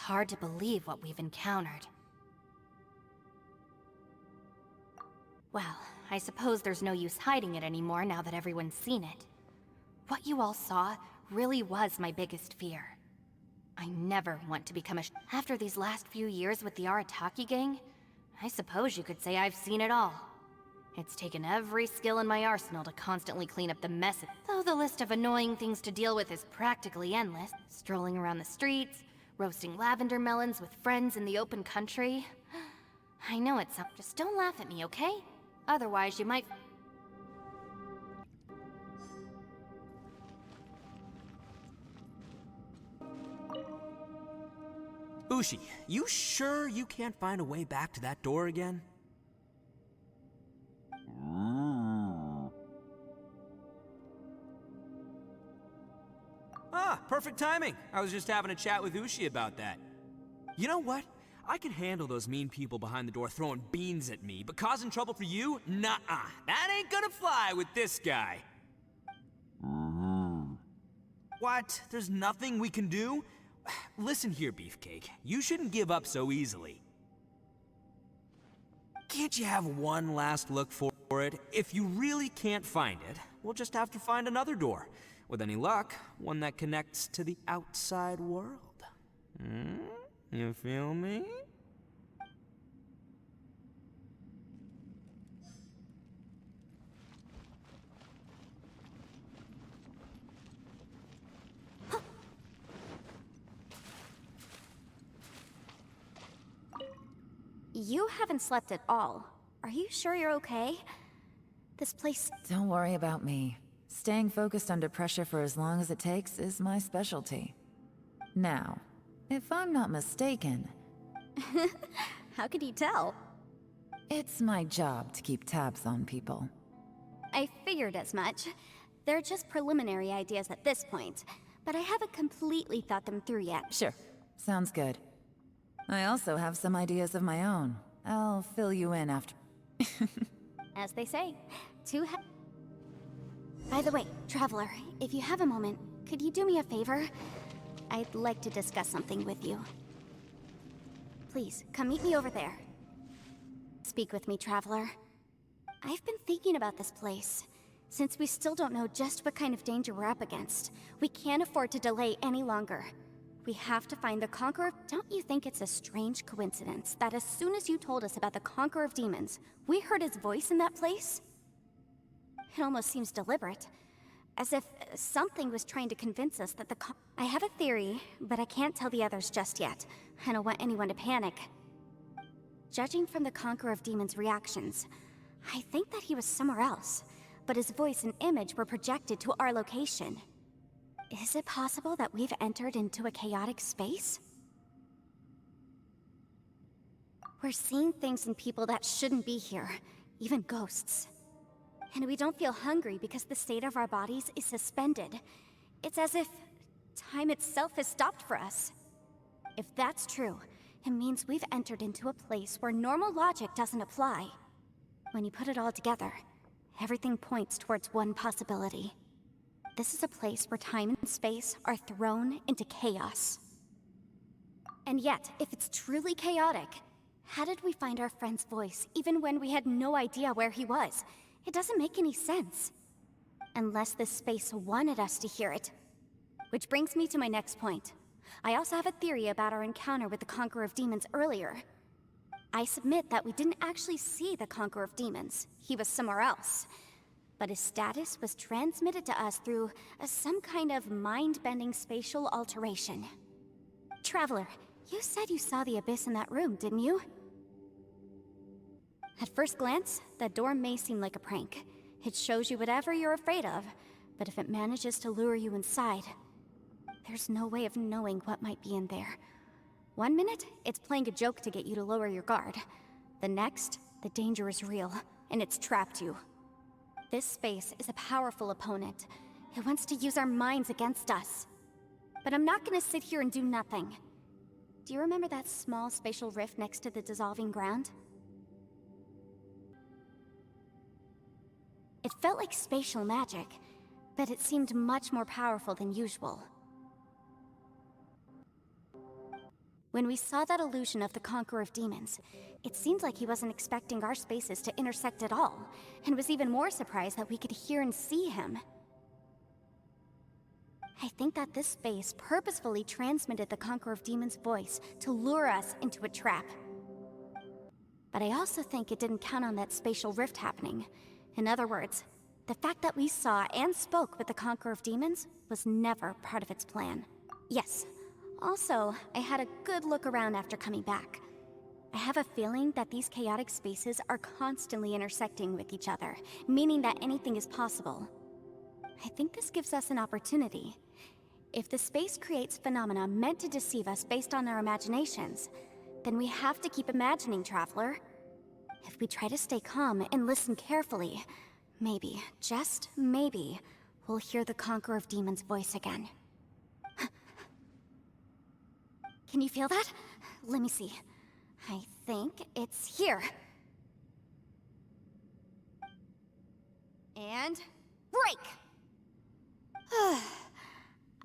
hard to believe what we've encountered. Well, I suppose there's no use hiding it anymore now that everyone's seen it. What you all saw really was my biggest fear. I never want to become After these last few years with the Arataki gang, I suppose you could say I've seen it all. It's taken every skill in my arsenal to constantly clean up the mess, though the list of annoying things to deal with is practically endless. Strolling around the streets, roasting lavender melons with friends in the open country. I know it's up. Just don't laugh at me, okay? Otherwise, you might... Ushi, you sure you can't find a way back to that door again? Ah, perfect timing. I was just having a chat with Ushi about that. You know what? I can handle those mean people behind the door throwing beans at me, but causing trouble for you? Nuh-uh. That ain't gonna fly with this guy. What? There's nothing we can do? Listen here, Beefcake. You shouldn't give up so easily. Can't you have one last look for it? If you really can't find it, we'll just have to find another door. With any luck, one that connects to the outside world. You feel me? You haven't slept at all. Are you sure you're okay? This place... Don't worry about me. Staying focused under pressure for as long as it takes is my specialty. Now, if I'm not mistaken... How could you tell? It's my job to keep tabs on people. I figured as much. They're just preliminary ideas at this point, but I haven't completely thought them through yet. Sure. Sounds good. I also have some ideas of my own. I'll fill you in after... As they say, By the way, Traveler, if you have a moment, could you do me a favor? I'd like to discuss something with you. Please, come meet me over there. Speak with me, Traveler. I've been thinking about this place. Since we still don't know just what kind of danger we're up against, we can't afford to delay any longer. We have to find the Conqueror. Don't you think it's a strange coincidence that as soon as you told us about the Conqueror of Demons, we heard his voice in that place? It almost seems deliberate. As if something was trying to convince us that I have a theory, but I can't tell the others just yet. I don't want anyone to panic. Judging from the Conqueror of Demons' reactions, I think that he was somewhere else, but his voice and image were projected to our location. Is it possible that we've entered into a chaotic space? We're seeing things in people that shouldn't be here, even ghosts. And we don't feel hungry because the state of our bodies is suspended. It's as if time itself has stopped for us. If that's true, it means we've entered into a place where normal logic doesn't apply. When you put it all together, everything points towards one possibility. This is a place where time and space are thrown into chaos. And yet, if it's truly chaotic, how did we find our friend's voice even when we had no idea where he was? It doesn't make any sense. Unless this space wanted us to hear it. Which brings me to my next point. I also have a theory about our encounter with the Conqueror of Demons earlier. I submit that we didn't actually see the Conqueror of Demons. He was somewhere else. But his status was transmitted to us through some kind of mind-bending spatial alteration. Traveler, you said you saw the abyss in that room, didn't you? At first glance, that door may seem like a prank. It shows you whatever you're afraid of, but if it manages to lure you inside, there's no way of knowing what might be in there. One minute, it's playing a joke to get you to lower your guard. The next, the danger is real, and it's trapped you. This space is a powerful opponent. It wants to use our minds against us. But I'm not gonna sit here and do nothing. Do you remember that small spatial rift next to the dissolving ground? It felt like spatial magic, but it seemed much more powerful than usual. When we saw that illusion of the Conqueror of Demons, it seemed like he wasn't expecting our spaces to intersect at all, and was even more surprised that we could hear and see him. I think that this space purposefully transmitted the Conqueror of Demons' voice to lure us into a trap. But I also think it didn't count on that spatial rift happening. In other words, the fact that we saw and spoke with the Conqueror of Demons was never part of its plan. Yes. Also, I had a good look around after coming back. I have a feeling that these chaotic spaces are constantly intersecting with each other, meaning that anything is possible. I think this gives us an opportunity. If the space creates phenomena meant to deceive us based on our imaginations, then we have to keep imagining, Traveler. If we try to stay calm and listen carefully, maybe, just maybe, we'll hear the Conqueror of Demons' voice again. Can you feel that? Let me see. I think it's here. And break!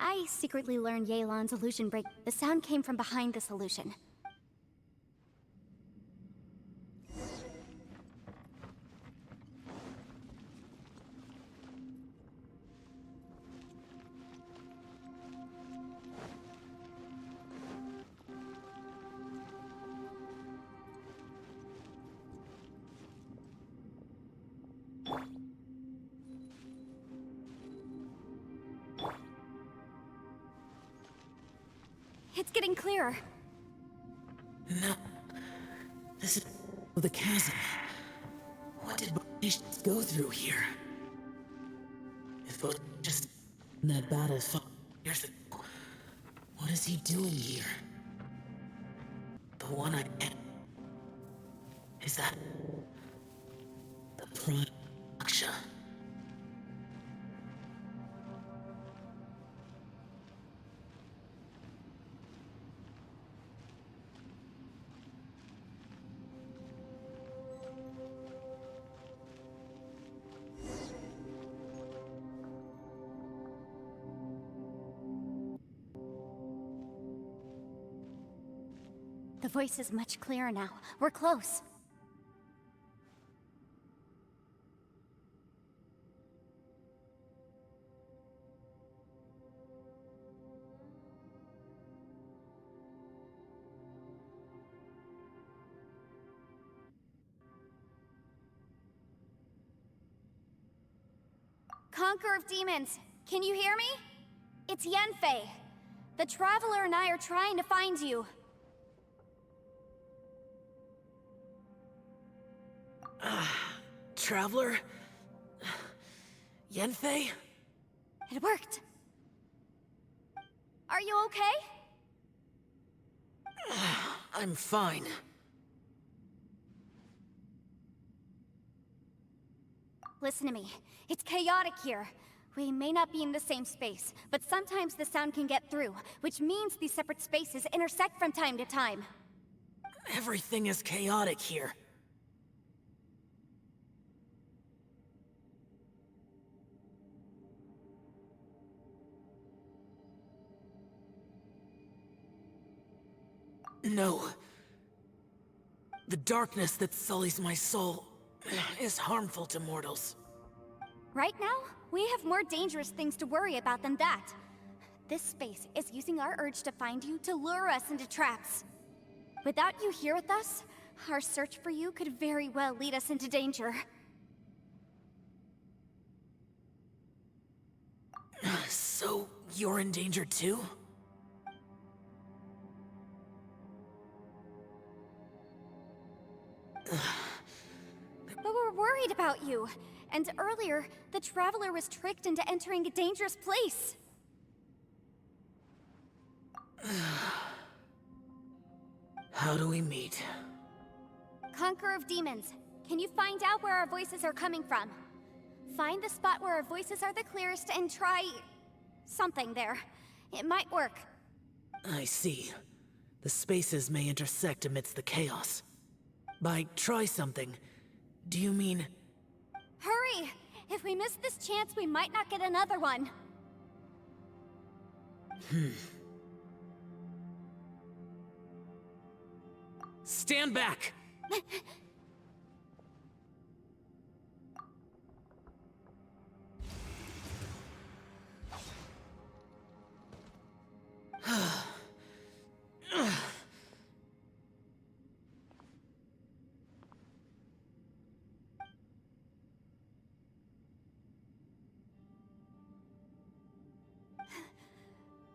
I secretly learned Yelan's illusion break. The sound came from behind this illusion. It's getting clearer. No. This is the chasm. What did Botish go through here? If Botish just in that battle fought years ago, what is he doing here? The one I am. Is that the Prime Aksha? The voice is much clearer now. We're close. Conqueror of Demons, can you hear me? It's Yanfei. The Traveler and I are trying to find you. Traveler? Yanfei? It worked. Are you okay? I'm fine. Listen to me. It's chaotic here. We may not be in the same space, but sometimes the sound can get through, which means these separate spaces intersect from time to time. Everything is chaotic here. No. The darkness that sullies my soul is harmful to mortals. Right now, we have more dangerous things to worry about than that. This space is using our urge to find you to lure us into traps. Without you here with us, our search for you could very well lead us into danger. So, you're in danger too? But we're worried about you. And earlier, the Traveler was tricked into entering a dangerous place. How do we meet? Conqueror of Demons, can you find out where our voices are coming from? Find the spot where our voices are the clearest and try... something there. It might work. I see. The spaces may intersect amidst the chaos. By try something, do you mean... Hurry! If we miss this chance, we might not get another one. Stand back!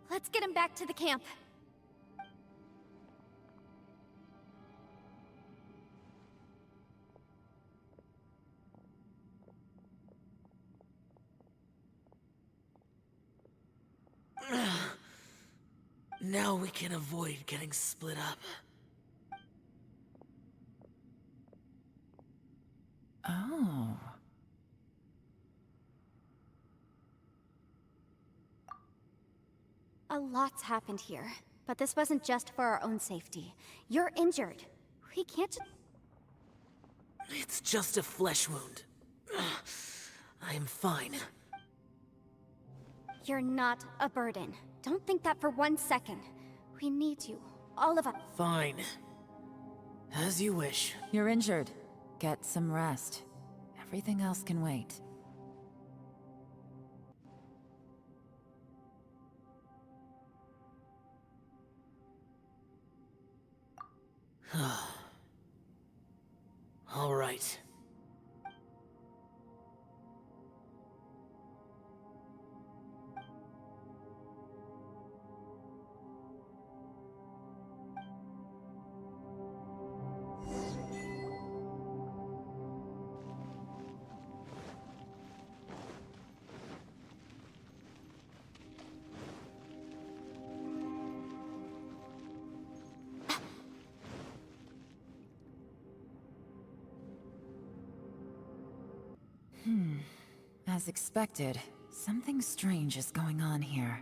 Let's get him back to the camp. Now we can avoid getting split up. Oh. A lot's happened here, but this wasn't just for our own safety. You're injured. We can't just... It's just a flesh wound. I am fine. You're not a burden. Don't think that for 1 second. We need you. All of us. Fine. As you wish. You're injured. Get some rest. Everything else can wait. All right. As expected, something strange is going on here.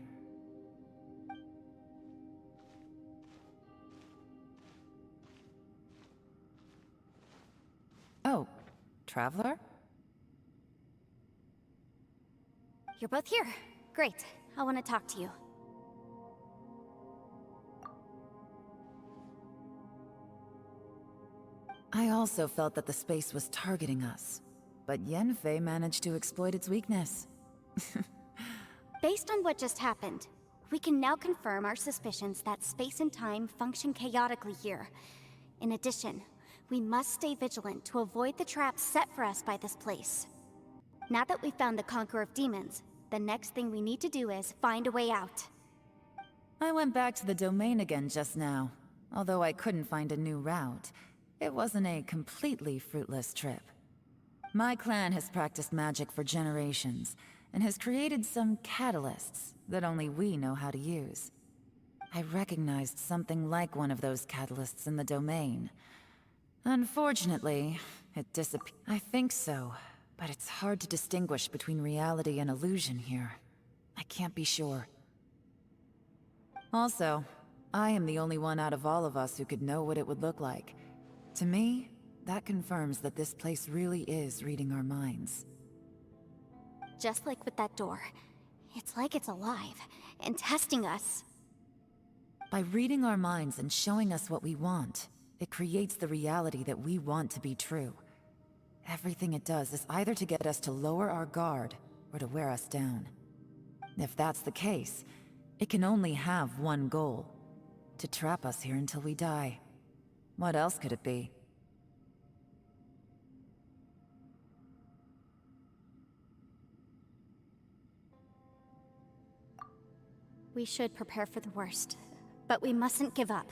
Oh, Traveler? You're both here. Great. I want to talk to you. I also felt that the space was targeting us, but Yenfei managed to exploit its weakness. Based on what just happened, we can now confirm our suspicions that space and time function chaotically here. In addition, we must stay vigilant to avoid the traps set for us by this place. Now that we've found the Conqueror of Demons, the next thing we need to do is find a way out. I went back to the domain again just now. Although I couldn't find a new route, it wasn't a completely fruitless trip. My clan has practiced magic for generations, and has created some catalysts that only we know how to use. I recognized something like one of those catalysts in the domain. Unfortunately, it disappeared. I think so, but it's hard to distinguish between reality and illusion here. I can't be sure. Also, I am the only one out of all of us who could know what it would look like. To me, that confirms that this place really is reading our minds. Just like with that door. It's like it's alive, and testing us. By reading our minds and showing us what we want, it creates the reality that we want to be true. Everything it does is either to get us to lower our guard, or to wear us down. If that's the case, it can only have one goal: to trap us here until we die. What else could it be? We should prepare for the worst, but we mustn't give up.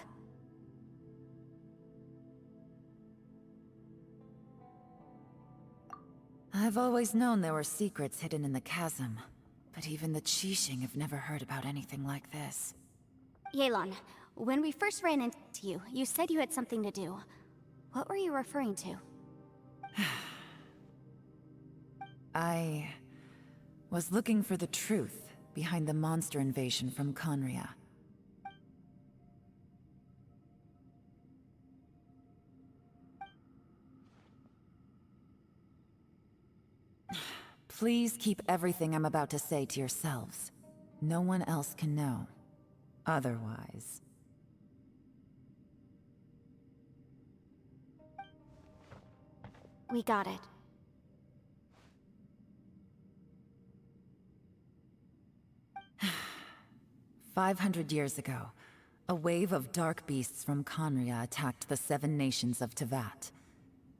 I've always known there were secrets hidden in the chasm, but even the Qixing have never heard about anything like this. Yelan, when we first ran into you, you said you had something to do. What were you referring to? I was looking for the truth behind the monster invasion from Conria. Please keep everything I'm about to say to yourselves. No one else can know. Otherwise... We got it. "500 years ago, a wave of dark beasts from Conria attacked the 7 nations of Tevat.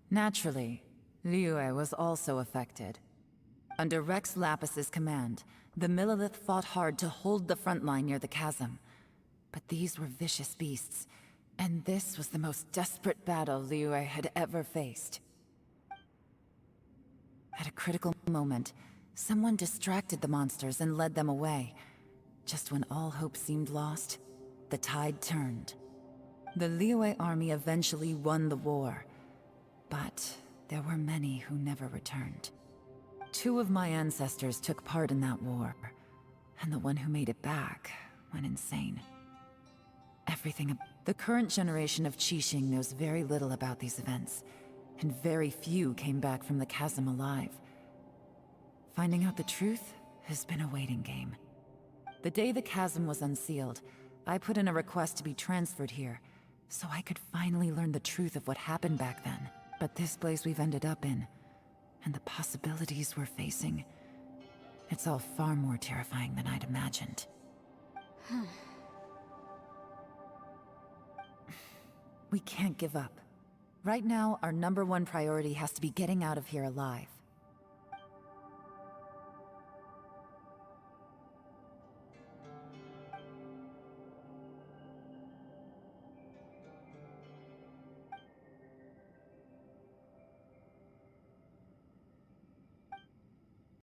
Naturally, Liyue was also affected. Under Rex Lapis's command, the Millelith fought hard to hold the front line near the chasm. But these were vicious beasts, and this was the most desperate battle Liyue had ever faced. At a critical moment, someone distracted the monsters and led them away. Just when all hope seemed lost, the tide turned. The Liyue army eventually won the war, but there were many who never returned. 2 of my ancestors took part in that war, and the one who made it back went insane. The current generation of Qixing knows very little about these events, and very few came back from the chasm alive. Finding out the truth has been a waiting game. The day the chasm was unsealed, I put in a request to be transferred here, so I could finally learn the truth of what happened back then. But this place we've ended up in, and the possibilities we're facing, it's all far more terrifying than I'd imagined. We can't give up. Right now, our #1 priority has to be getting out of here alive.